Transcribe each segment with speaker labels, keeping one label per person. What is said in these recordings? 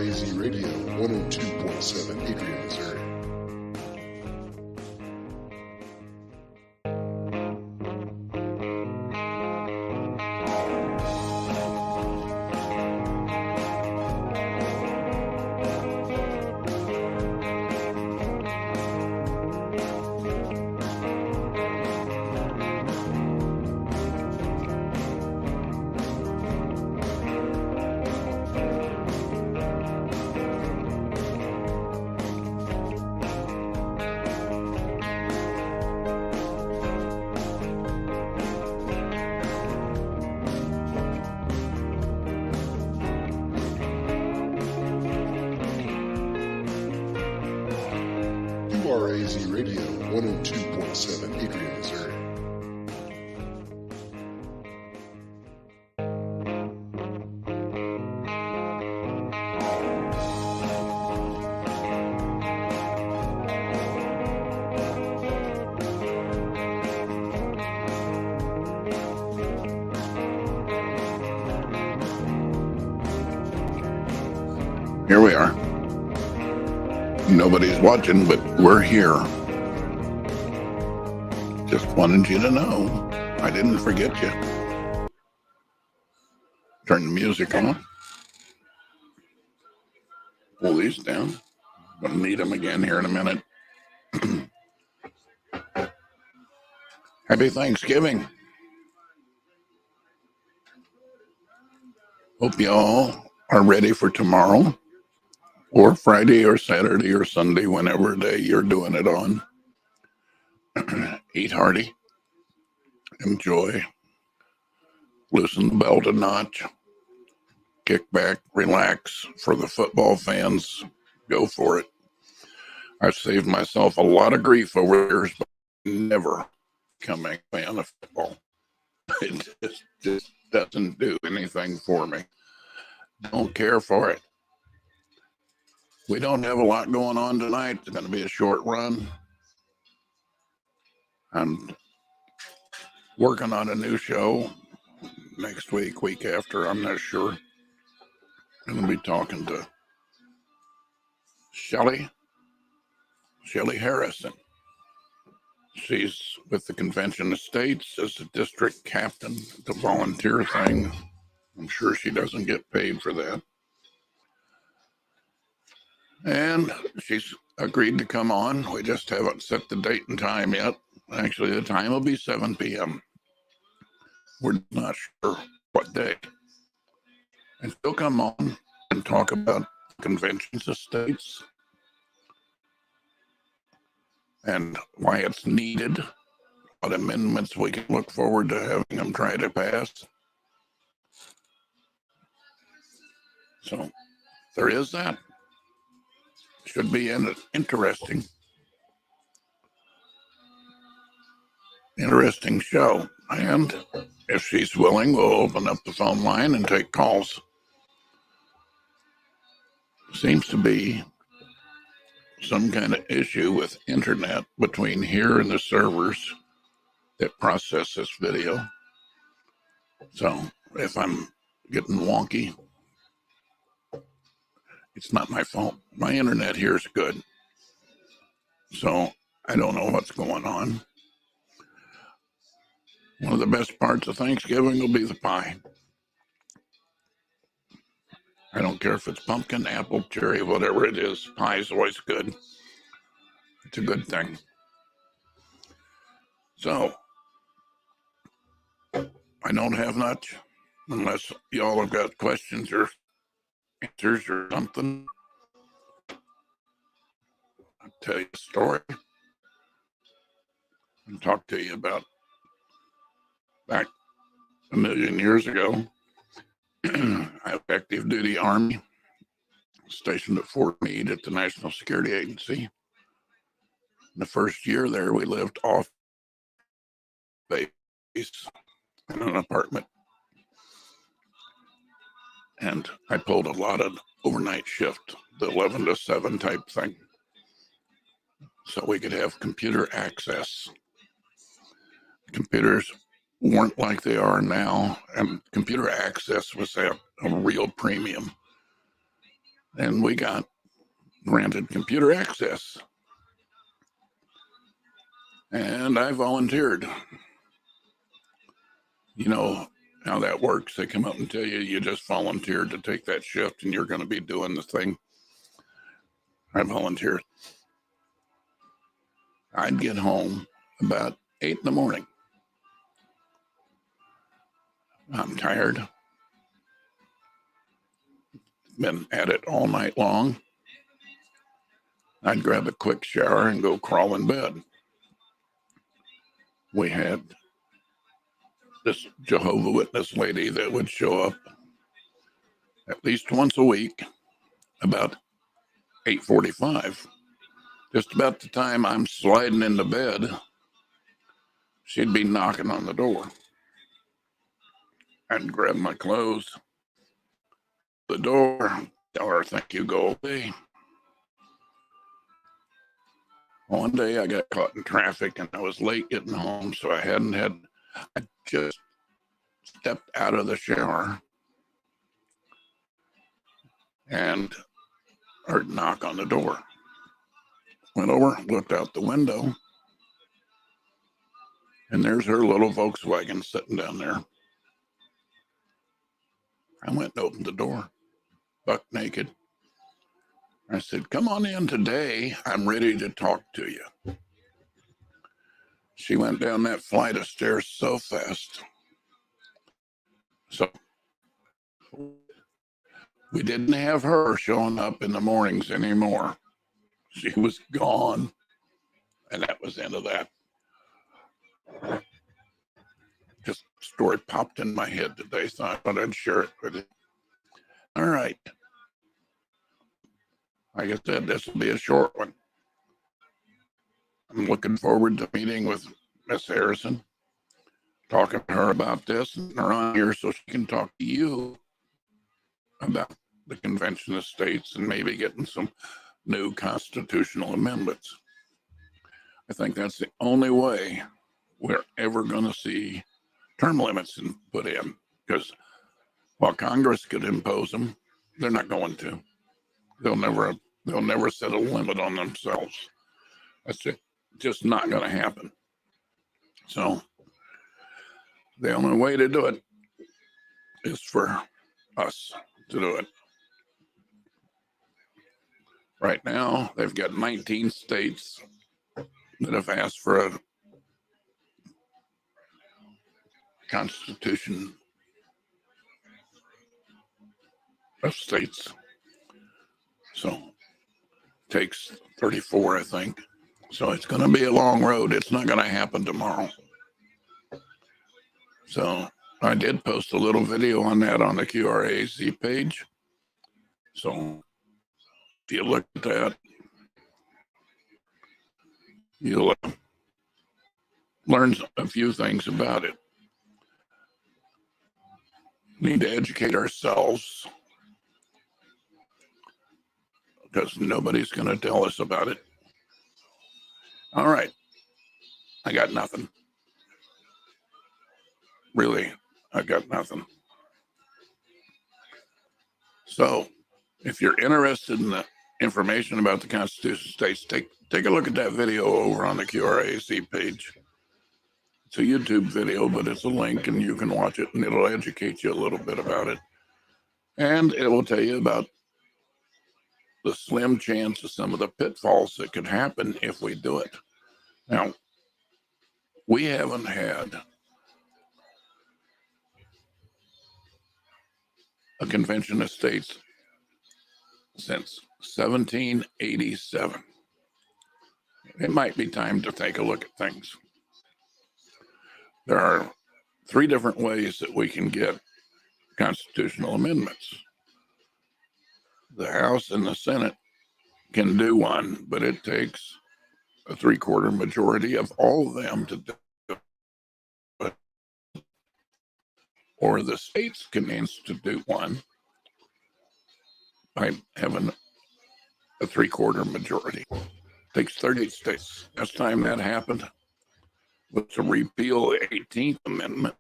Speaker 1: WRAZ Radio 102.7 Adrian, Missouri. WRAZ Radio 102.7 Adrian, Missouri.
Speaker 2: Here we are. Nobody's watching, but we're here. Just wanted you to know I didn't forget you. Turn the music on. Pull these down. Gonna need them again here in a minute. Happy Thanksgiving. Hope y'all are ready for tomorrow, or Friday or Saturday or Sunday, whenever day you're doing it on. Eat hearty. Enjoy. Loosen the belt a notch. Kick back, relax. For the football fans, go for it. I've saved myself a lot of grief over the years, but never becoming a fan of football. It just doesn't do anything for me. Don't care for it. We don't have a lot going on tonight. It's going to be a short run. I'm working on a new show next week, week after. I'm not sure. I'm going to be talking to Shelly Harrison. She's with the Convention of States as the district captain, the volunteer thing. I'm sure she doesn't get paid for that. And she's agreed to come on. We just haven't set the date and time yet. Actually, the time will be 7 p.m. We're not sure what date. And she'll come on and talk about conventions of states and why it's needed, what amendments we can look forward to having them try to pass. So there is that. Should be interesting show. And if she's willing, we'll open up the phone line and take calls. Seems to be some kind of issue with internet between here and the servers that process this video. So if I'm getting wonky, it's not my fault. My internet here is good. So I don't know what's going on. One of the best parts of Thanksgiving will be the pie. I don't care if it's pumpkin, apple, cherry, whatever it is. Pie is always good. It's a good thing. So I don't have much unless y'all have got questions or answers or something. I'll tell you a story and talk to you about back a million years ago. I was active duty Army, stationed at Fort Meade at the National Security Agency. The first year there, we lived off base in an apartment. And I pulled a lot of overnight shift, the 11 to 7 type thing, so we could have computer access. Computers weren't like they are now, and computer access was at a real premium. and we got granted computer access. And I volunteered. You know how that works. They come up and tell you you just volunteered to take that shift and you're going to be doing the thing. I volunteered. I'd get home about 8 in the morning. I'm tired. Been at it all night long. I'd grab a quick shower and go crawl in bed. We had this Jehovah's Witness lady that would show up at least once a week about 8:45. Just about the time I'm sliding into bed, she'd be knocking on the door. I'd grab my clothes, the door, tell her, thank you, go away. One day I got caught in traffic and I was late getting home, so I just stepped out of the shower and heard a knock on the door. Went over, looked out the window, and there's her little Volkswagen sitting down there. I went and opened the door, buck naked. I said, come on in today. I'm ready to talk to you. She went down that flight of stairs so fast. So we didn't have her showing up in the mornings anymore. She was gone. And that was the end of that. Just a story popped in my head today, so I thought I'd share it with you. All right. Like I said, this will be a short one. I'm looking forward to meeting with Miss Harrison, talking to her about this, and her on here so she can talk to you about the Convention of States and maybe getting some new constitutional amendments. I think that's the only way we're ever going to see term limits put in, because while Congress could impose them, they're not going to. They'll never set a limit on themselves. That's just not going to happen. So the only way to do it is for us to do it. Right now, they've got 19 states that have asked for a constitution of states. So it takes 34, I think. So it's going to be a long road. It's not going to happen tomorrow. So I did post a little video on that on the QRAC page. So if you look at that, you'll learn a few things about it. We need to educate ourselves, because nobody's going to tell us about it. All right. I got nothing. Really, I got nothing. So if you're interested in the information about the Constitution of States, take a look at that video over on the QRAC page. It's a YouTube video, but it's a link and you can watch it and it'll educate you a little bit about it. And it will tell you about the slim chance of some of the pitfalls that could happen if we do it. Now, we haven't had a Convention of States since 1787. It might be time to take a look at things. There are 3 different ways that we can get constitutional amendments. The House and the Senate can do one, but it takes a 3/4 majority of all of them to do it. Or the states can institute one by having a 3/4 majority. It takes 38 states. Last time that happened was to repeal the 18th Amendment.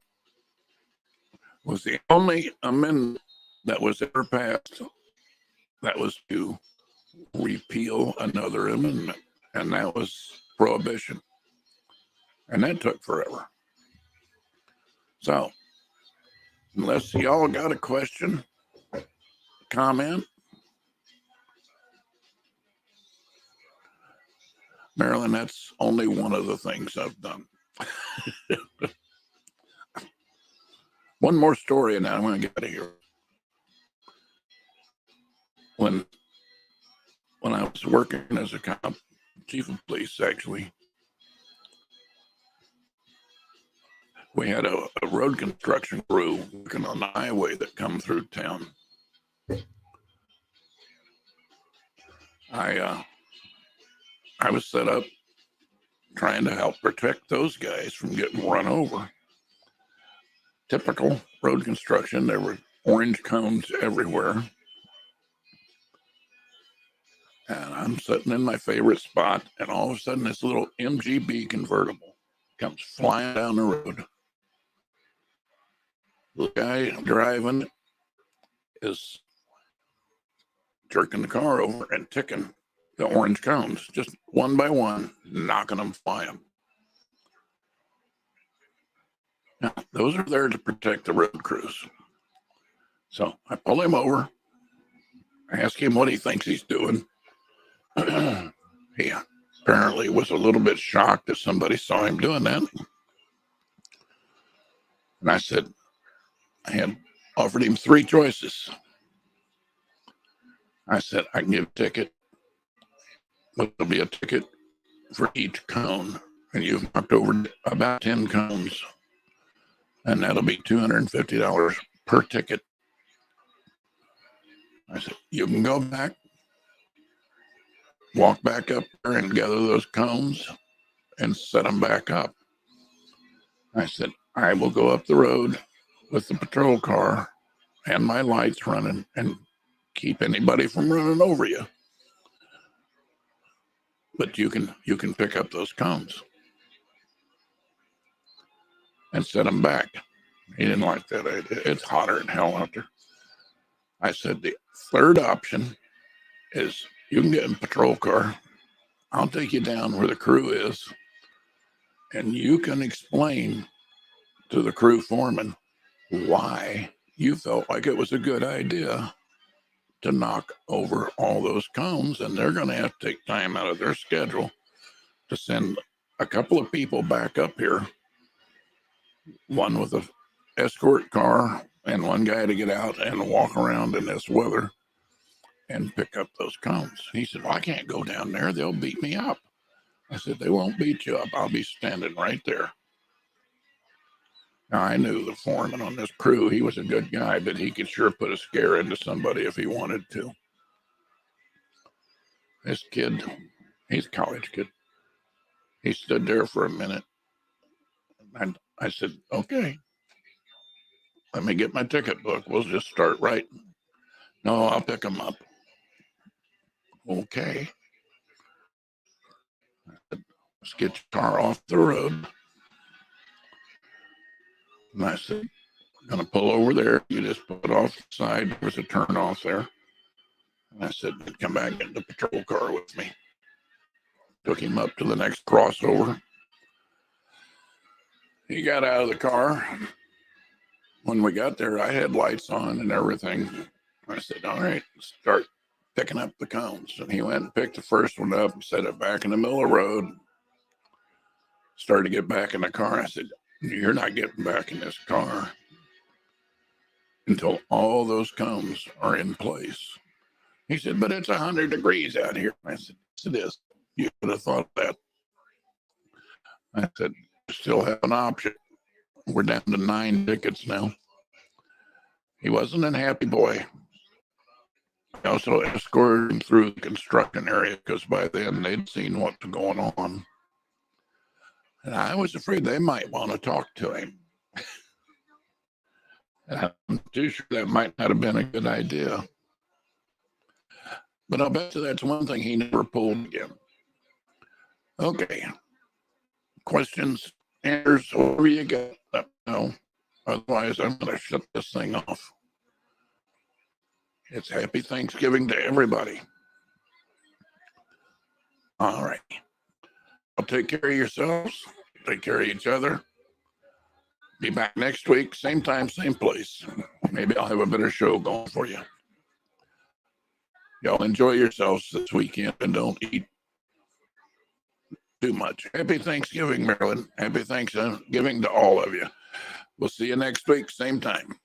Speaker 2: It was the only amendment that was ever passed that was to repeal another amendment, and that was prohibition. And that took forever. So, unless y'all got a question, comment, Marilyn, that's only one of the things I've done. One more story, and I'm going to get out of here. When I was working as a cop, chief of police, actually, we had a road construction crew working on the highway that come through town. I was set up trying to help protect those guys from getting run over. Typical road construction, there were orange cones everywhere. And I'm sitting in my favorite spot, and all of a sudden this little MGB convertible comes flying down the road. The guy driving is jerking the car over and ticking the orange cones, just one by one, knocking them flying. Now, those are there to protect the road crews. So I pull him over. I ask him what he thinks he's doing. He apparently was a little bit shocked that somebody saw him doing that. And I said, I had offered him 3 choices. I said, I can give a ticket, but there'll be a ticket for each cone. And you've knocked over about 10 cones. And that'll be $250 per ticket. I said, you can go back, walk back up there and gather those cones and set them back up. I said, I will go up the road with the patrol car and my lights running and keep anybody from running over you. But you can pick up those cones and set them back. He didn't like that idea. It's hotter than hell out there. I said, the third option is you can get in a patrol car. I'll take you down where the crew is, and you can explain to the crew foreman why you felt like it was a good idea to knock over all those cones, and they're going to have to take time out of their schedule to send a couple of people back up here, one with an escort car and one guy to get out and walk around in this weather and pick up those cones. He said, well, I can't go down there. They'll beat me up. I said, they won't beat you up. I'll be standing right there. Now, I knew the foreman on this crew. He was a good guy, but he could sure put a scare into somebody if he wanted to. This kid, he's a college kid. He stood there for a minute. And I said, okay, let me get my ticket book. We'll just start writing. No, I'll pick him up. Okay. I said, let's get your car off the road. And I said, I'm going to pull over there. You just put it off the side. There's a turn off there. And I said, come back in the patrol car with me. Took him up to the next crossover. He got out of the car. When we got there, I had lights on and everything. I said, all right, start picking up the cones. And he went and picked the first one up and set it back in the middle of the road. Started to get back in the car. I said, you're not getting back in this car until all those cones are in place. He said, but it's 100 degrees out here. I said, yes, it is. You could have thought that. I said, you still have an option. We're down to 9 tickets now. He wasn't a happy boy. I also escorted him through the construction area because by then they'd seen what was going on. And I was afraid they might want to talk to him. I'm too sure that might not have been a good idea. But I'll bet you that's one thing he never pulled again. Okay. Questions, answers, whatever you got, let me know. Otherwise, I'm going to shut this thing off. It's happy Thanksgiving to everybody. All right. Well, take care of yourselves. Take care of each other. Be back next week, same time, same place. Maybe I'll have a better show going for you. Y'all enjoy yourselves this weekend and don't eat too much. Happy Thanksgiving, Marilyn. Happy Thanksgiving to all of you. We'll see you next week, same time.